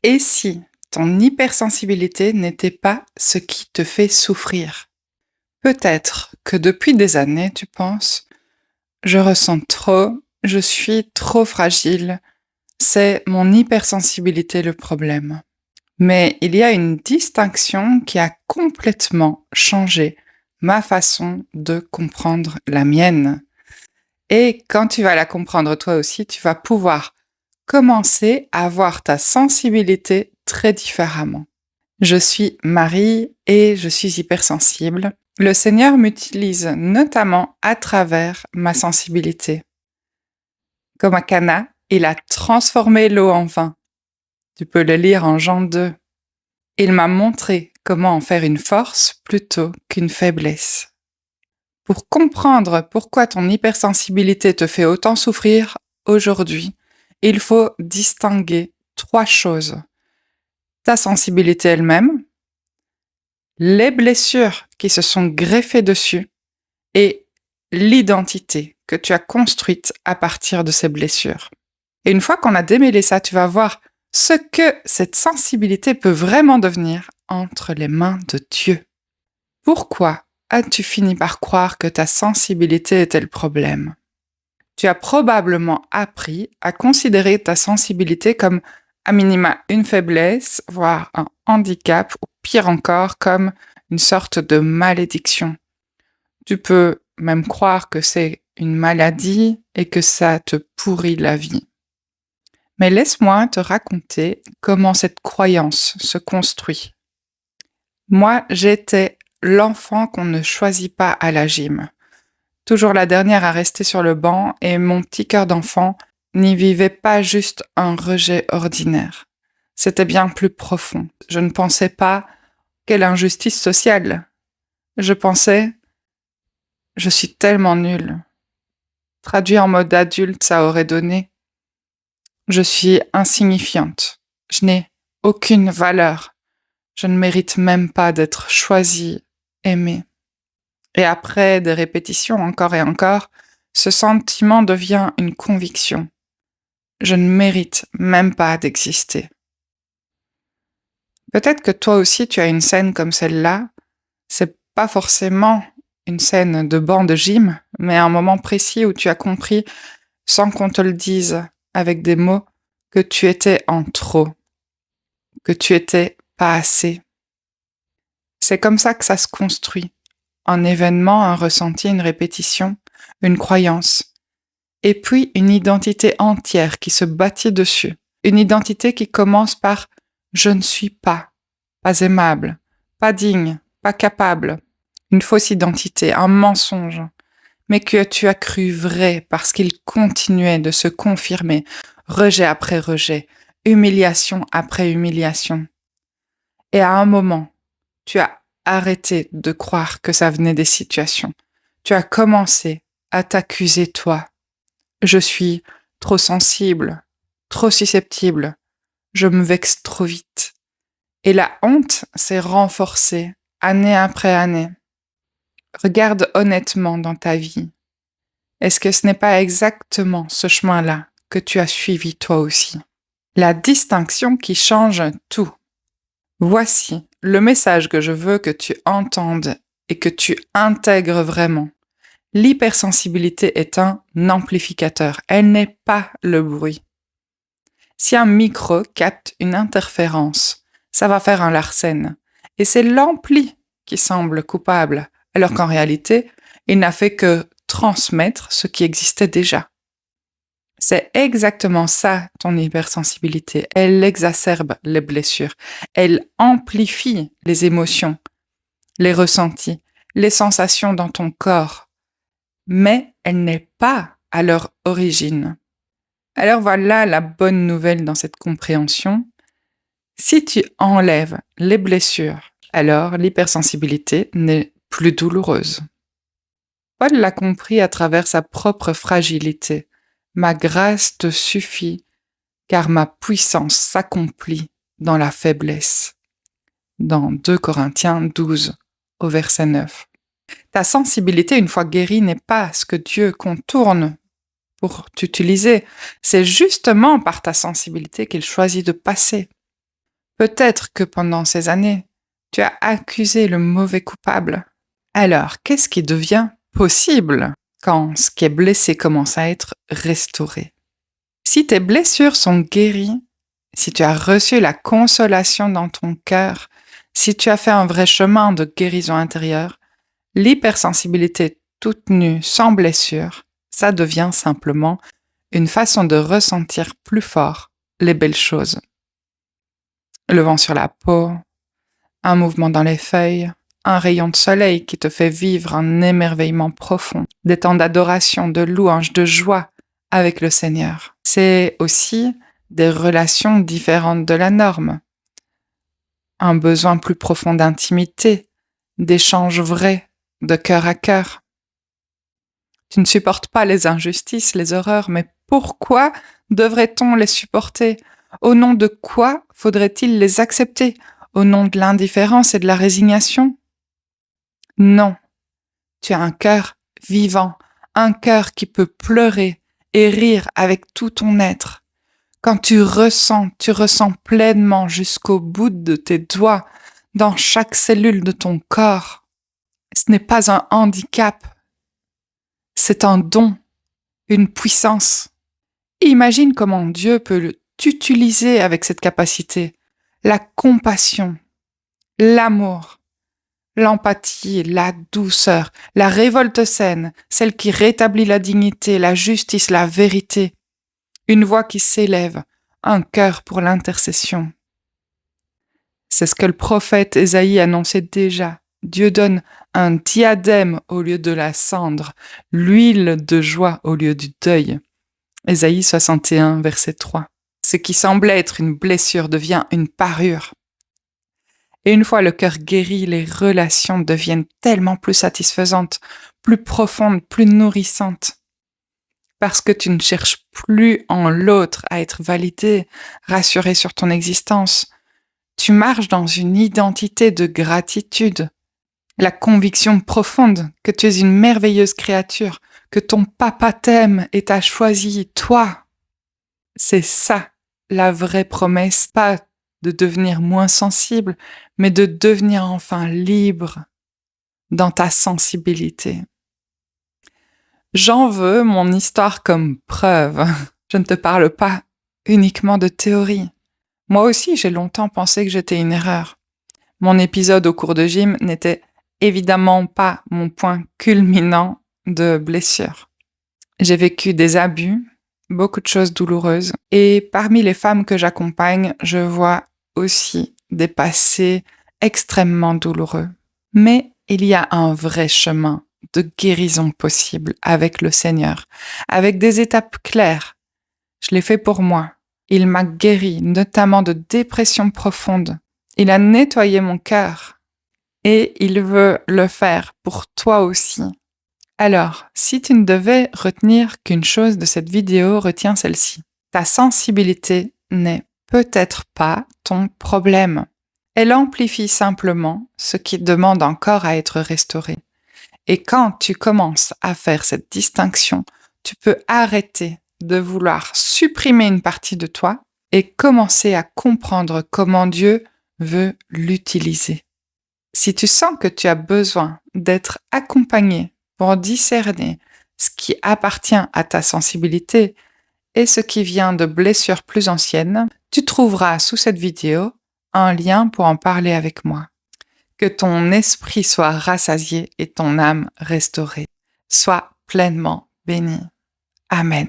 Et si ton hypersensibilité n'était pas ce qui te fait souffrir? Peut-être que depuis des années, tu penses: «Je ressens trop, je suis trop fragile, c'est mon hypersensibilité le problème». Mais il y a une distinction qui a complètement changé ma façon de comprendre la mienne. Et quand tu vas la comprendre toi aussi, tu vas pouvoir commencer à voir ta sensibilité très différemment. Je suis Marie et je suis hypersensible. Le Seigneur m'utilise notamment à travers ma sensibilité. Comme à Cana, il a transformé l'eau en vin. Tu peux le lire en Jean 2. Il m'a montré comment en faire une force plutôt qu'une faiblesse. Pour comprendre pourquoi ton hypersensibilité te fait autant souffrir aujourd'hui, il faut distinguer 3 choses. Ta sensibilité elle-même, les blessures qui se sont greffées dessus et l'identité que tu as construite à partir de ces blessures. Et une fois qu'on a démêlé ça, tu vas voir ce que cette sensibilité peut vraiment devenir entre les mains de Dieu. Pourquoi as-tu fini par croire que ta sensibilité était le problème? Tu as probablement appris à considérer ta sensibilité comme à minima une faiblesse, voire un handicap, ou pire encore, comme une sorte de malédiction. Tu peux même croire que c'est une maladie et que ça te pourrit la vie. Mais laisse-moi te raconter comment cette croyance se construit. Moi, j'étais l'enfant qu'on ne choisit pas à la gym. Toujours la dernière à rester sur le banc, et mon petit cœur d'enfant n'y vivait pas juste un rejet ordinaire. C'était bien plus profond. Je ne pensais pas quelle injustice sociale. Je pensais, je suis tellement nulle. Traduit en mode adulte, ça aurait donné, je suis insignifiante. Je n'ai aucune valeur. Je ne mérite même pas d'être choisie, aimée. Et après des répétitions encore et encore, ce sentiment devient une conviction. Je ne mérite même pas d'exister. Peut-être que toi aussi tu as une scène comme celle-là. C'est pas forcément une scène de banc de gym, mais un moment précis où tu as compris, sans qu'on te le dise avec des mots, que tu étais en trop, que tu étais pas assez. C'est comme ça que ça se construit. Un événement, un ressenti, une répétition, une croyance. Et puis une identité entière qui se bâtit dessus. Une identité qui commence par je ne suis pas aimable, pas digne, pas capable. Une fausse identité, un mensonge, mais que tu as cru vrai parce qu'il continuait de se confirmer, rejet après rejet, humiliation après humiliation. Et à un moment, tu as arrêté de croire que ça venait des situations. Tu as commencé à t'accuser toi. Je suis trop sensible, trop susceptible, je me vexe trop vite. Et la honte s'est renforcée année après année. Regarde honnêtement dans ta vie. Est-ce que ce n'est pas exactement ce chemin-là que tu as suivi toi aussi? La distinction qui change tout. Voici le message que je veux que tu entendes et que tu intègres vraiment. L'hypersensibilité est un amplificateur, elle n'est pas le bruit. Si un micro capte une interférence, ça va faire un Larsen. Et c'est l'ampli qui semble coupable, alors qu'en réalité, il n'a fait que transmettre ce qui existait déjà. C'est exactement ça, ton hypersensibilité. Elle exacerbe les blessures. Elle amplifie les émotions, les ressentis, les sensations dans ton corps. Mais elle n'est pas à leur origine. Alors voilà la bonne nouvelle dans cette compréhension. Si tu enlèves les blessures, alors l'hypersensibilité n'est plus douloureuse. Paul l'a compris à travers sa propre fragilité. Ma grâce te suffit, car ma puissance s'accomplit dans la faiblesse. Dans 2 Corinthiens 12, au verset 9. Ta sensibilité, une fois guérie, n'est pas ce que Dieu contourne pour t'utiliser. C'est justement par ta sensibilité qu'il choisit de passer. Peut-être que pendant ces années, tu as accusé le mauvais coupable. Alors, qu'est-ce qui devient possible quand ce qui est blessé commence à être restauré? Si tes blessures sont guéries, si tu as reçu la consolation dans ton cœur, si tu as fait un vrai chemin de guérison intérieure, l'hypersensibilité toute nue, sans blessure, ça devient simplement une façon de ressentir plus fort les belles choses. Le vent sur la peau, un mouvement dans les feuilles, un rayon de soleil qui te fait vivre un émerveillement profond, des temps d'adoration, de louange, de joie avec le Seigneur. C'est aussi des relations différentes de la norme, un besoin plus profond d'intimité, d'échanges vrais, de cœur à cœur. Tu ne supportes pas les injustices, les horreurs, mais pourquoi devrait-on les supporter? Au nom de quoi faudrait-il les accepter? Au nom de l'indifférence et de la résignation? Non, tu as un cœur vivant, un cœur qui peut pleurer et rire avec tout ton être. Quand tu ressens pleinement jusqu'au bout de tes doigts, dans chaque cellule de ton corps. Ce n'est pas un handicap, c'est un don, une puissance. Imagine comment Dieu peut t'utiliser avec cette capacité. La compassion, l'amour, l'empathie, la douceur, la révolte saine, celle qui rétablit la dignité, la justice, la vérité. Une voix qui s'élève, un cœur pour l'intercession. C'est ce que le prophète Ésaïe annonçait déjà. Dieu donne un diadème au lieu de la cendre, l'huile de joie au lieu du deuil. Ésaïe 61, verset 3. Ce qui semblait être une blessure devient une parure. Et une fois le cœur guéri, les relations deviennent tellement plus satisfaisantes, plus profondes, plus nourrissantes. Parce que tu ne cherches plus en l'autre à être validé, rassuré sur ton existence. Tu marches dans une identité de gratitude, la conviction profonde que tu es une merveilleuse créature, que ton papa t'aime et t'a choisi, toi. C'est ça, la vraie promesse, pas de devenir moins sensible, mais de devenir enfin libre dans ta sensibilité. J'en veux mon histoire comme preuve. Je ne te parle pas uniquement de théorie. Moi aussi, j'ai longtemps pensé que j'étais une erreur. Mon épisode au cours de gym n'était évidemment pas mon point culminant de blessure. J'ai vécu des abus, beaucoup de choses douloureuses, et parmi les femmes que j'accompagne, je vois aussi des passés extrêmement douloureux. Mais il y a un vrai chemin de guérison possible avec le Seigneur, avec des étapes claires. Je l'ai fait pour moi. Il m'a guéri, notamment de dépression profonde. Il a nettoyé mon cœur. Et il veut le faire pour toi aussi. Alors, si tu ne devais retenir qu'une chose de cette vidéo, retiens celle-ci. Ta sensibilité n'est peut-être pas ton problème. Elle amplifie simplement ce qui demande encore à être restauré. Et quand tu commences à faire cette distinction, tu peux arrêter de vouloir supprimer une partie de toi et commencer à comprendre comment Dieu veut l'utiliser. Si tu sens que tu as besoin d'être accompagné pour discerner ce qui appartient à ta sensibilité et ce qui vient de blessures plus anciennes, tu trouveras sous cette vidéo un lien pour en parler avec moi. Que ton esprit soit rassasié et ton âme restaurée. Sois pleinement béni. Amen.